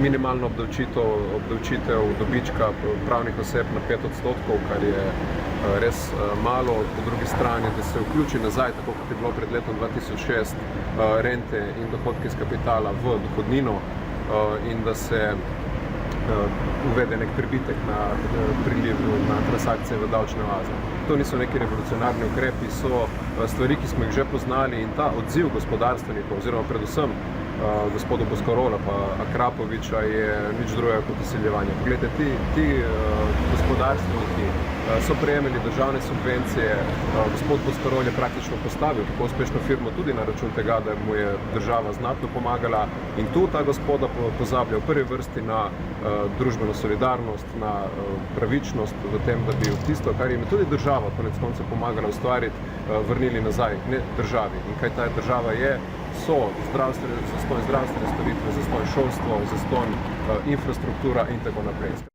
minimalno obdavčitev dobička pravnih oseb na 5%, kar je res malo. Po drugi strani, da se vključi nazaj, tako kot je bilo pred letom 2006, rente in dohodke iz kapitala v dohodnino in da se uvede nek pribitek na priliv na transakcije v davčne oaze. To niso neki revolucionarni ukrepi, so stvari, ki smo jih že poznali, in ta odziv gospodarstvenikov, oziroma predvsem gospodu Boscarola pa Akrapoviča, je nič drugega kot izsiljevanje. Poglejte, ti gospodarstveniki so prejemali državne subvencije, gospod Boscarol je praktično postavil tako uspešno firmo tudi na račun tega, da mu je država znatno pomagala, in tu ta gospoda pozablja v prvi vrsti na družbeno solidarnost, na pravičnost v tem, da bi tisto, kar jim je tudi država konec koncev pomagala ustvariti, vrnili nazaj, ne državi. In kaj ta država je? So zastonj zdravstvene storitve, zastonj šolstvo, zastonj infrastruktura in tako naprej.